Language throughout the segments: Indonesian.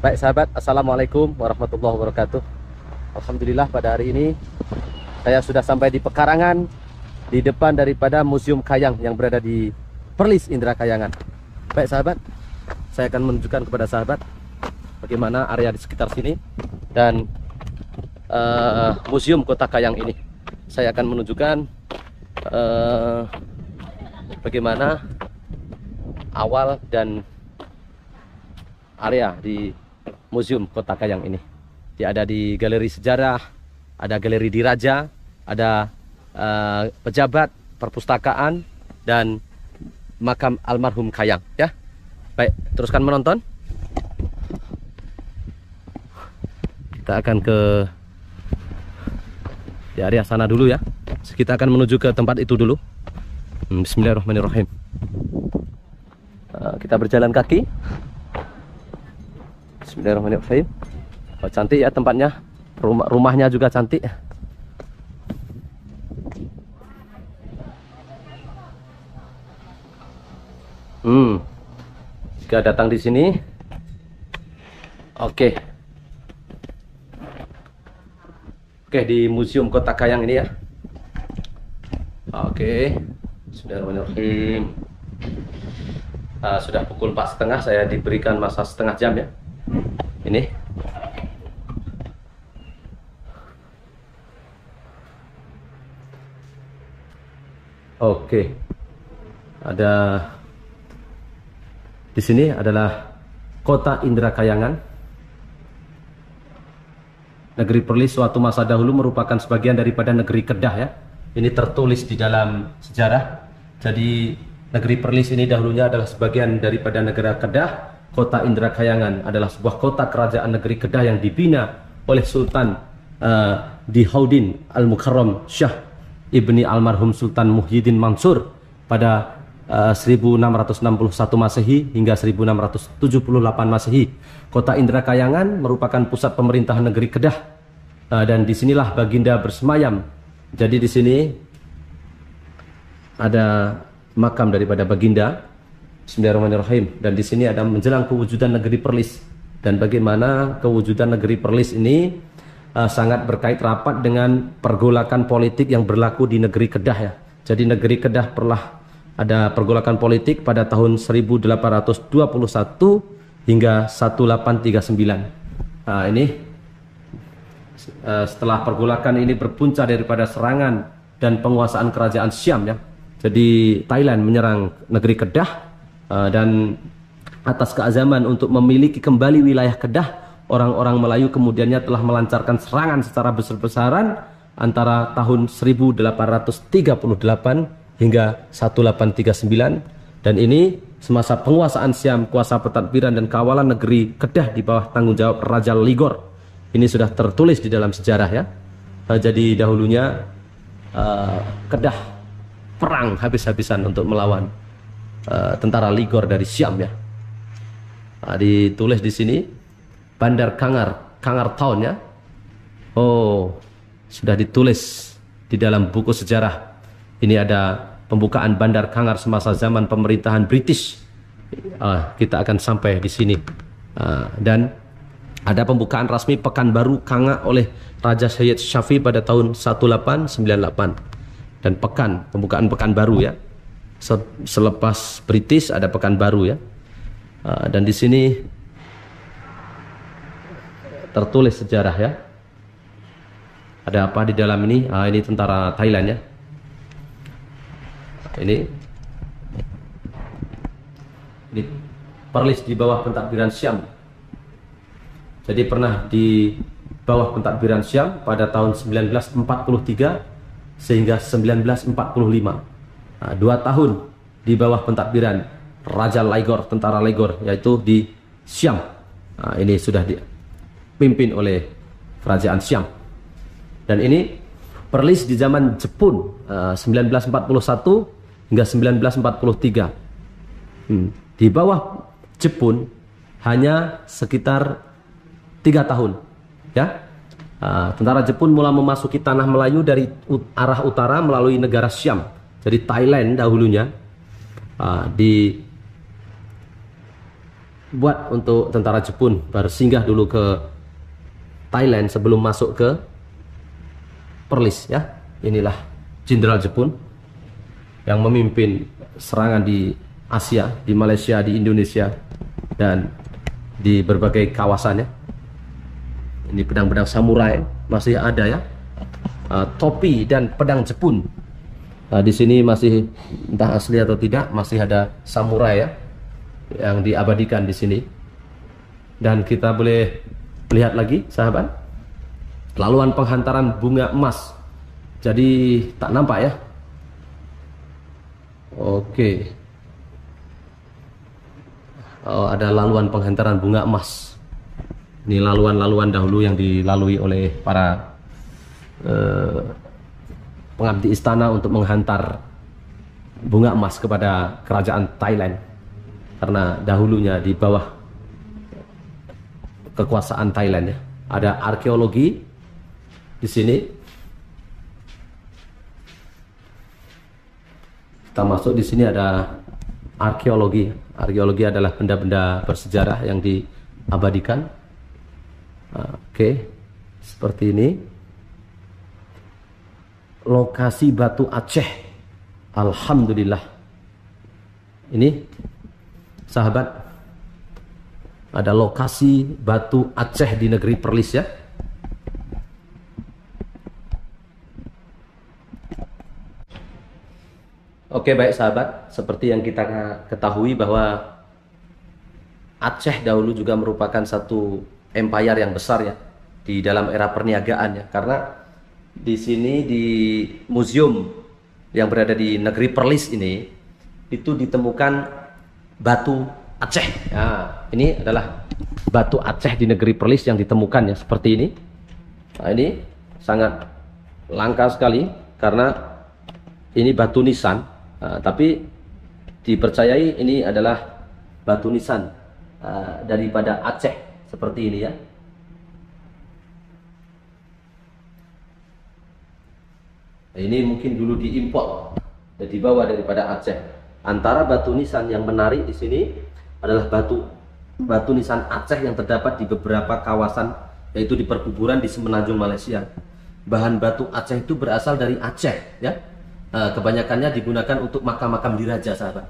Baik sahabat, Assalamualaikum warahmatullahi wabarakatuh. Alhamdulillah pada hari ini saya sudah sampai di pekarangan di depan daripada Museum Kayang yang berada di Perlis Indra Kayangan. Baik sahabat, saya akan menunjukkan kepada sahabat bagaimana area di sekitar sini dan Museum Kota Kayang ini. Saya akan menunjukkan bagaimana awal dan area di Museum Kota Kayang ini. Dia ada di galeri sejarah, ada galeri diraja, ada pejabat, perpustakaan, dan makam almarhum Kayang. Ya, baik, teruskan menonton. Kita akan ke di area sana dulu ya. Kita akan menuju ke tempat itu dulu. Bismillahirrahmanirrahim. Kita berjalan kaki. Bismillahirrahmanirrahim. Oh, cantik ya tempatnya. Rumahnya juga cantik. Jika datang di sini, oke, di Museum Kota Kayang ini ya. Oke, Bismillahirrahmanirrahim. Sudah pukul 4:30, saya diberikan masa setengah jam ya. Ini oke, ada di sini adalah Kota Indra Kayangan. Negeri Perlis suatu masa dahulu merupakan sebagian daripada negeri Kedah ya. Ini tertulis di dalam sejarah. Jadi negeri Perlis ini dahulunya adalah sebagian daripada negara Kedah. Kota Indra Kayangan adalah sebuah kota kerajaan negeri Kedah yang dibina oleh Sultan Dihaudin Al-Mukarram Syah Ibni Almarhum Sultan Muhyiddin Mansur pada 1661 Masehi hingga 1678 Masehi. Kota Indra Kayangan merupakan pusat pemerintahan negeri Kedah, dan disinilah Baginda bersemayam. Jadi di sini ada makam daripada Baginda. Bismillahirrahmanirrahim. Dan di sini ada menjelang kewujudan negeri Perlis, dan bagaimana kewujudan negeri Perlis ini sangat berkait rapat dengan pergolakan politik yang berlaku di negeri Kedah ya. Jadi negeri Kedah pernah ada pergolakan politik pada tahun 1821 hingga 1839. Ini setelah pergolakan ini berpunca daripada serangan dan penguasaan kerajaan Syam ya. Jadi Thailand menyerang negeri Kedah, dan atas keazaman untuk memiliki kembali wilayah Kedah, orang-orang Melayu kemudiannya telah melancarkan serangan secara besar-besaran antara tahun 1838 hingga 1839, dan ini semasa penguasaan Syam, kuasa pentadbiran dan kawalan negeri Kedah di bawah tanggung jawab Raja Ligor. Ini sudah tertulis di dalam sejarah ya. Jadi dahulunya Kedah perang habis-habisan untuk melawan tentara Ligor dari Syam ya. Ditulis di sini Bandar Kangar Town ya. Oh, sudah ditulis di dalam buku sejarah. Ini ada pembukaan Bandar Kangar semasa zaman pemerintahan British. Kita akan sampai di sini. Dan ada pembukaan rasmi Pekanbaru Kanga oleh Raja Syed Syafi pada tahun 1898. Dan pembukaan Pekanbaru ya. Selepas British ada Pekanbaru ya. Dan di sini tertulis sejarah ya. Ada apa di dalam ini? Ini tentara Thailand ya. Ini Perlis di bawah pentadbiran Syam. Jadi pernah di bawah pentadbiran Syam pada tahun 1943 sehingga 1945. 2 tahun di bawah pentadbiran Raja Ligor, tentara Ligor, yaitu di Syam. Ini sudah dipimpin oleh kerajaan Syam. Dan ini Perlis di zaman Jepun 1941 hingga 1943. Di bawah Jepun hanya sekitar 3 tahun ya. Tentara Jepun mulai memasuki tanah Melayu dari arah utara melalui negara Syam. Jadi Thailand dahulunya buat untuk tentara Jepun bersinggah dulu ke Thailand sebelum masuk ke Perlis ya. Inilah Jenderal Jepun yang memimpin serangan di Asia, di Malaysia, di Indonesia, dan di berbagai kawasan ya. Ini pedang-pedang samurai masih ada ya. Topi dan pedang Jepun. Di sini masih entah asli atau tidak, masih ada samurai ya yang diabadikan di sini. Dan kita boleh lihat lagi sahabat, laluan penghantaran bunga emas. Jadi tak nampak ya. Oke. Oh, ada laluan penghantaran bunga emas. Ini laluan-laluan dahulu yang dilalui oleh para pengabdi istana untuk menghantar bunga emas kepada kerajaan Thailand, karena dahulunya di bawah kekuasaan Thailand ya. Ada arkeologi di sini. Kita masuk di sini ada arkeologi. Arkeologi adalah benda-benda bersejarah yang diabadikan. Oke, seperti ini. Lokasi Batu Aceh. Alhamdulillah. Ini sahabat, ada lokasi Batu Aceh di negeri Perlis ya. Oke, baik sahabat, seperti yang kita ketahui bahwa Aceh dahulu juga merupakan satu empire yang besar ya di dalam era perniagaan ya, karena di sini di museum yang berada di negeri Perlis ini itu ditemukan batu Aceh. Nah, ini adalah batu Aceh di negeri Perlis yang ditemukan ya, seperti ini. Nah, ini sangat langka sekali karena ini batu nisan. Tapi dipercayai ini adalah batu nisan daripada Aceh, seperti ini ya. Ini mungkin dulu diimpor dan dibawa daripada Aceh. Antara batu nisan yang menarik di sini adalah batu nisan Aceh yang terdapat di beberapa kawasan, yaitu di perkuburan di Semenanjung Malaysia. Bahan batu Aceh itu berasal dari Aceh ya. Kebanyakannya digunakan untuk makam-makam diraja sahabat.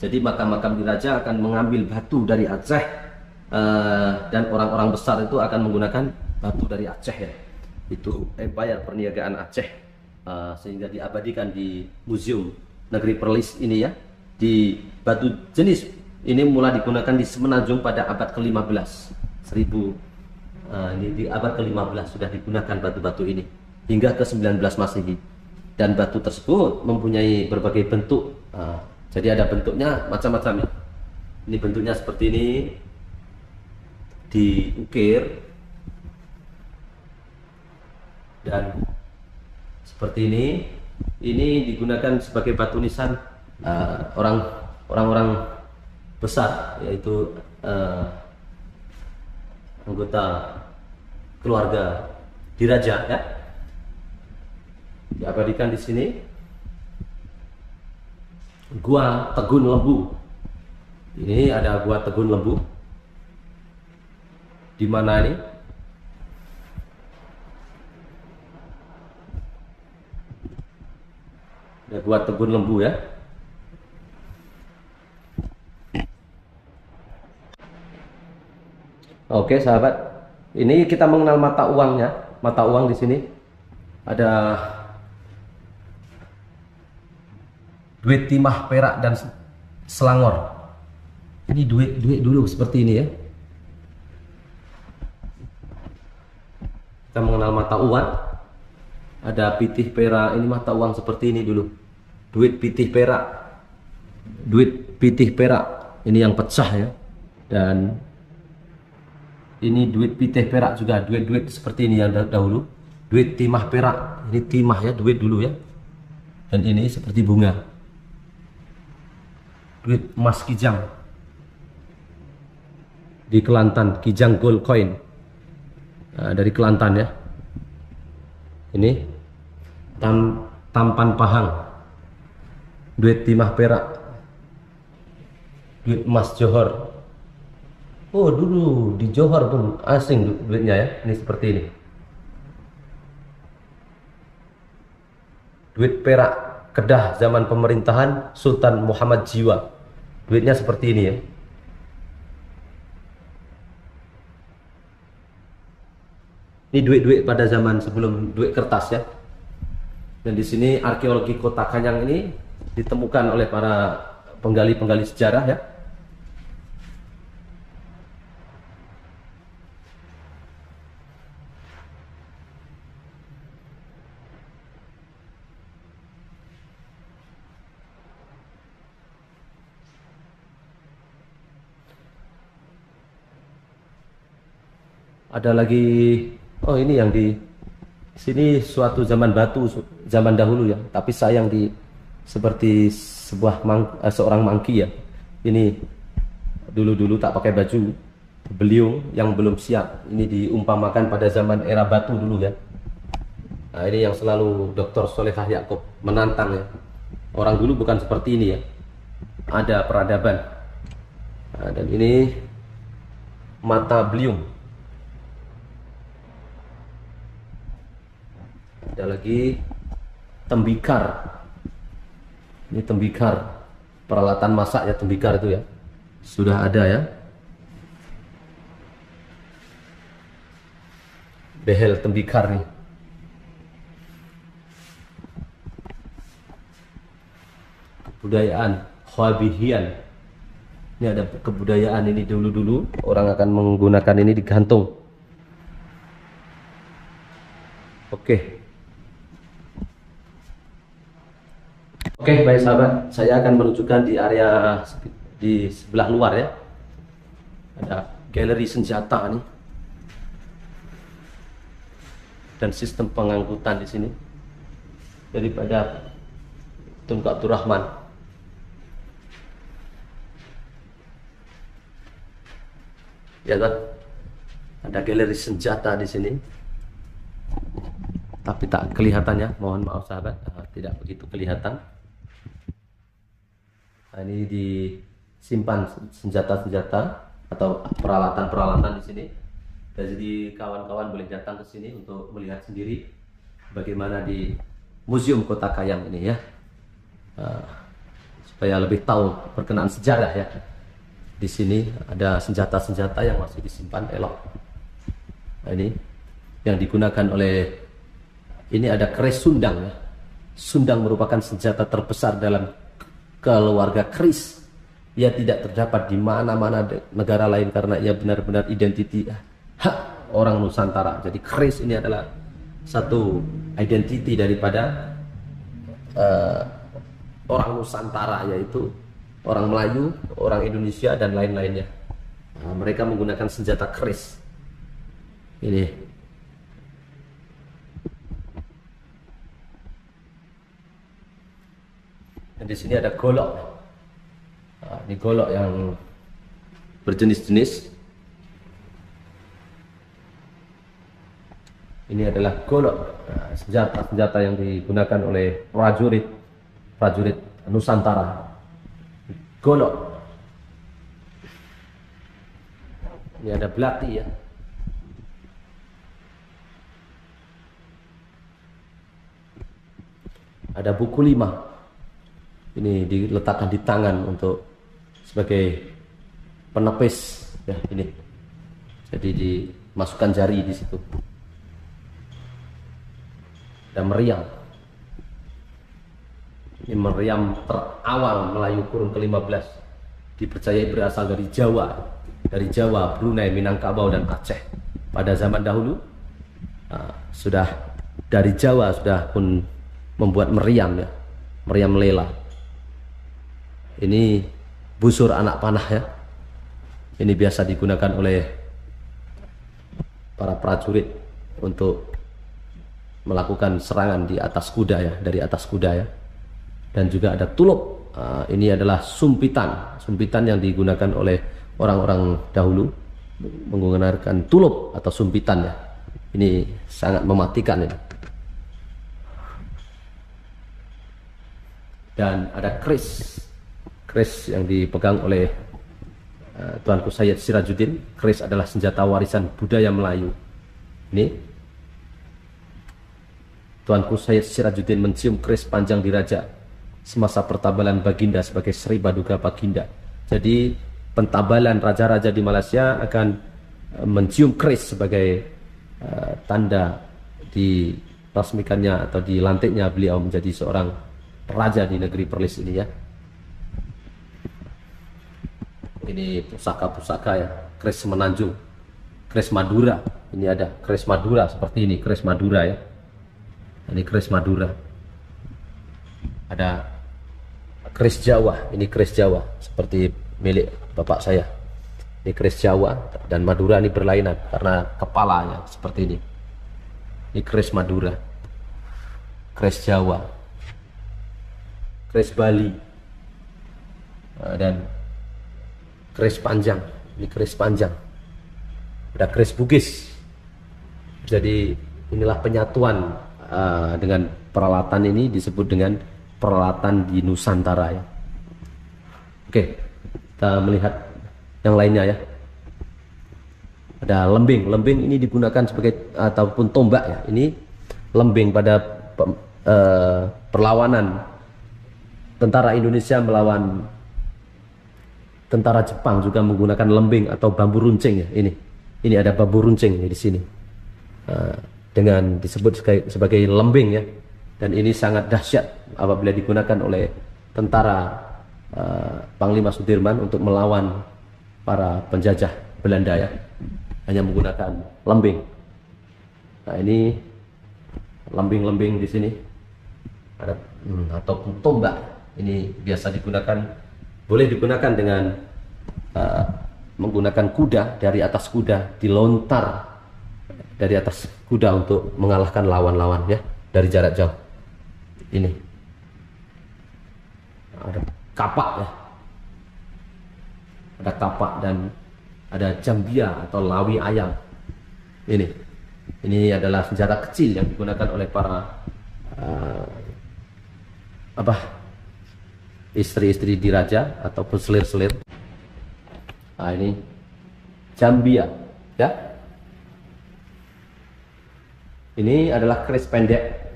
Jadi makam-makam diraja akan mengambil batu dari Aceh, dan orang-orang besar itu akan menggunakan batu dari Aceh ya. Itu empire perniagaan Aceh, sehingga diabadikan di museum negeri Perlis ini ya. Di batu jenis ini mulai digunakan di Semenanjung pada abad ke-15. Ini di abad ke-15 sudah digunakan batu-batu ini hingga ke-19 Masehi. Dan batu tersebut mempunyai berbagai bentuk. Jadi ada bentuknya macam-macam ya. Ini bentuknya seperti ini, diukir, dan seperti ini. Ini digunakan sebagai batu nisan orang-orang besar, yaitu anggota keluarga diraja ya. Diabadikan di sini. Gua Tegun Lembu. Ini ada Gua Tegun Lembu. Di mana ini? Ada Gua Tegun Lembu ya. Oke sahabat, ini kita mengenal mata uangnya. Mata uang di sini ada duit timah, perak, dan Selangor. Ini duit dulu seperti ini ya. Kita mengenal mata uang. Ada pitih perak. Ini mata uang seperti ini dulu. Duit pitih perak. Duit pitih perak. Ini yang pecah ya. Dan ini duit pitih perak juga. Duit seperti ini yang dahulu. Duit timah perak. Ini timah ya, duit dulu ya. Dan ini seperti bunga. Duit emas Kijang di Kelantan, Kijang Gold Coin, dari Kelantan ya. Ini tampan Pahang, duit timah perak, duit emas Johor, Oh, dulu di Johor pun asing duitnya ya. Ini seperti ini. Duit perak Kedah zaman pemerintahan Sultan Muhammad Jiwa. Duitnya seperti ini ya. Ini duit-duit pada zaman sebelum duit kertas ya. Dan di sini arkeologi Kota Kanyang ini ditemukan oleh para penggali-penggali sejarah ya. Ada lagi, oh ini yang di sini suatu zaman batu zaman dahulu ya, tapi sayang di seperti seorang mangki ya. Ini dulu-dulu tak pakai baju, beliau yang belum siap. Ini diumpamakan pada zaman era batu dulu ya. Nah, ini yang selalu Dr. Solehah Yaakob menantang ya. Orang dulu bukan seperti ini ya. Ada peradaban. Nah, dan ini mata beliung. Ada lagi tembikar. Ini tembikar, peralatan masak ya, tembikar itu ya. Sudah ada ya. Behel tembikar nih. Kebudayaan Hwabihian. Ini ada kebudayaan ini dulu-dulu orang akan menggunakan ini digantung. Oke. Oke, baik sahabat, saya akan menunjukkan di area di sebelah luar ya. Ada galeri senjata nih. Dan sistem pengangkutan di sini daripada Tunku Abdurrahman. Ya kan? Ada galeri senjata di sini. Tapi tak kelihatannya, mohon maaf sahabat, tidak begitu kelihatan. Nah, ini disimpan senjata-senjata atau peralatan-peralatan di sini. Jadi kawan-kawan boleh datang ke sini untuk melihat sendiri bagaimana di Museum Kota Kayang ini ya, supaya lebih tahu perkenaan sejarah ya. Di sini ada senjata-senjata yang masih disimpan elok. Nah, ini yang digunakan oleh, ini ada keris Sundang ya. Sundang merupakan senjata terbesar dalam keluarga keris. Ia tidak terdapat di mana-mana negara lain karena ia benar-benar identiti hak orang Nusantara. Jadi keris ini adalah satu identiti daripada orang Nusantara, yaitu orang Melayu, orang Indonesia dan lain-lainnya. Nah, mereka menggunakan senjata keris. Ini. Dan di sini ada golok. Nah, ini golok yang berjenis-jenis. Ini adalah golok, nah, senjata-senjata yang digunakan oleh prajurit Nusantara. Golok. Ini ada belati ya. Ada buku 5. Ini diletakkan di tangan untuk sebagai penepis ya ini. Jadi dimasukkan jari di situ. Ada meriam. Ini meriam terawal Melayu kurun ke-15. Dipercayai berasal dari Jawa, Brunei, Minangkabau dan Aceh. Pada zaman dahulu sudah dari Jawa sudah pun membuat meriam ya, meriam lela. Ini busur anak panah ya. Ini biasa digunakan oleh para prajurit untuk melakukan serangan di atas kuda ya, dari atas kuda ya. Dan juga ada tulup. Ini adalah sumpitan yang digunakan oleh orang-orang dahulu, menggunakan tulup atau sumpitan ya. Ini sangat mematikan ini. Dan ada keris yang dipegang oleh Tuanku Sayyid Sirajuddin. Keris adalah senjata warisan budaya Melayu. Ini Tuanku Sayyid Sirajuddin mencium keris panjang di raja semasa pertabalan Baginda sebagai Sri Baduga Baginda. Jadi pentabalan raja-raja di Malaysia akan mencium keris sebagai tanda diresmikannya atau dilantiknya beliau menjadi seorang raja di negeri Perlis ini ya. Ini pusaka-pusaka ya, keris Semenanjung, keris Madura. Ini ada keris Madura seperti ini, keris Madura ya. Ini keris Madura. Ada keris Jawa, ini keris Jawa seperti milik bapak saya. Ini keris Jawa dan Madura ini berlainan karena kepalanya seperti ini. Ini keris Madura, keris Jawa, keris Bali, dan keris panjang. Ini keris panjang. Ada keris Bugis. Jadi inilah penyatuan dengan peralatan ini disebut dengan peralatan di Nusantara ya. Oke, kita melihat yang lainnya ya. Ada lembing. Lembing ini digunakan sebagai ataupun tombak ya. Ini lembing pada perlawanan tentara Indonesia melawan tentara Jepang juga menggunakan lembing atau bambu runcing ya. Ini ada bambu runcing di sini. Dengan disebut sebagai lembing ya, dan ini sangat dahsyat apabila digunakan oleh tentara Panglima Sudirman untuk melawan para penjajah Belanda ya, hanya menggunakan lembing. Nah ini lembing-lembing di sini ada ataupun tombak. Ini biasa digunakan, boleh digunakan dengan menggunakan kuda, dari atas kuda dilontar dari atas kuda untuk mengalahkan lawan-lawan ya dari jarak jauh. Ini ada kapak ya, ada kapak dan ada jambia atau lawi ayam. Ini adalah senjata kecil yang digunakan oleh para istri-istri diraja ataupun selir-selir. Nah ini jambia ya. Ini adalah keris pendek.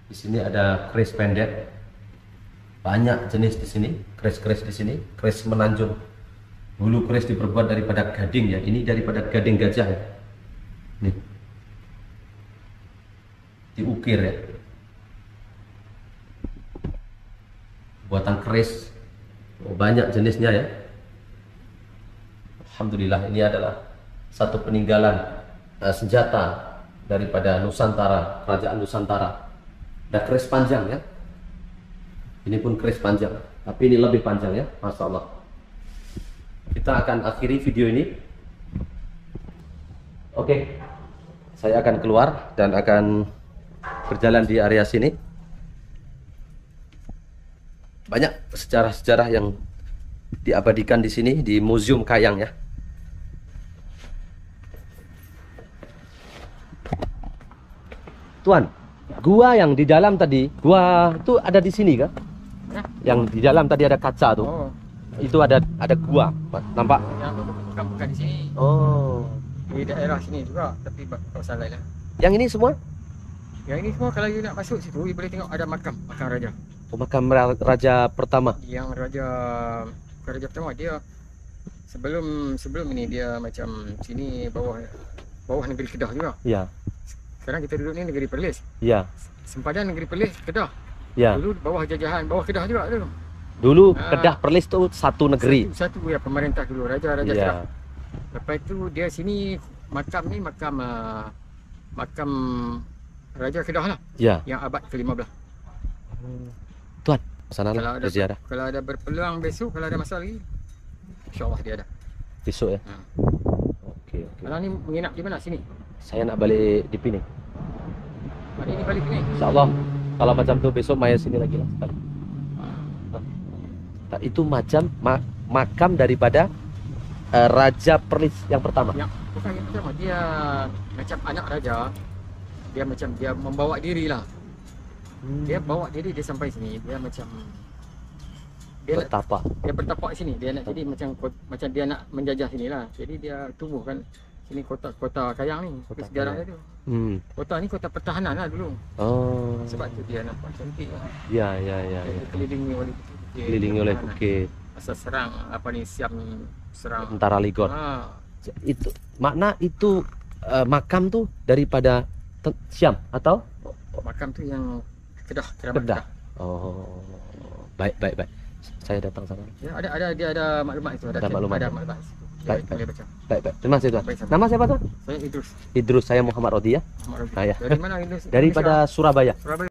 Di sini ada keris pendek. Banyak jenis di sini, keris-keris di sini, keris Menanjung. Bulu keris diperbuat daripada gading ya. Ini daripada gading gajah ya. Ini diukir ya. Buatan keris banyak jenisnya ya. Alhamdulillah, ini adalah satu peninggalan senjata daripada Nusantara, kerajaan Nusantara. Ada keris panjang ya. Ini pun keris panjang, tapi ini lebih panjang ya, Masya Allah. Kita akan akhiri video ini. Oke, saya akan keluar dan akan berjalan di area sini. Banyak sejarah-sejarah yang diabadikan di sini di Museum Kayang ya. Tuan, gua yang di dalam tadi, gua itu ada di sini kah? Yang di dalam tadi ada kaca tuh. Oh. Itu ada gua, nampak? Yang bukan di sini. Oh. Di daerah sini juga, tapi kawasan lain lah. Yang ini semua? Yang ini semua kalau you nak masuk situ, you boleh tengok ada makam raja. Oh, makam raja pertama. Yang raja pertama dia sebelum ini dia macam sini bawah negeri Kedah juga. Iya. Sekarang kita duduk ni negeri Perlis. Iya. Sempadan negeri Perlis Kedah. Iya. Dulu bawah jajahan, bawah Kedah juga dulu. Dulu Kedah Perlis itu satu negeri. Satu ya, pemerintah dulu raja-raja Iya. Kedah. Lepas itu dia sini makam ni makam Raja Kedah lah. Iya. Yang abad ke-15. Tuan, sana lah berziarah. Kalau ada berpeluang besok, kalau ada masa lagi, insya-Allah dia ada. Besok ya. Ha. Oke. Kalau ni menginap di mana? Sini. Saya nak balik di Pining. Hari ini balik ni. Insya-Allah. Kalau macam tu besok maya sini lagi lah. Itu macam makam daripada Raja Perlis yang pertama. Yang bukan yang pertama, dia macam anak raja. Dia macam dia membawa diri lah. Dia bawa diri dia sampai sini, dia macam dia nak, Bertapa. dia bertapak sini, dia nak jadi macam dia nak menjajah sini lah. Jadi dia tumbuhkan sini kota Kayang ni, Kota sejarahnya tu. Kota ni kota pertahanan lah dulu. Oh. Sebab tu dia nampak cantik lah. Ya. Dia dikelilingi oleh Kelilingi oleh bukit. Asal serang apa ni, siap serang Tentara Ligor. Itu makna itu makam tuh daripada Siam atau makam tu yang keramat Kedah. Oh, baik. Saya datang sana. Ya, dia ada maklumat itu, Ada maklumat. Ada maklumat. Baik. Boleh baca. Baik. Terima kasih Tuan. Baik, sama. Nama siapa tuh? Saya Idrus. Idrus, saya Muhammad Rodi ya. Muhammad Rabi. Ah, ya. Dari mana Idrus? Daripada Surabaya. Surabaya.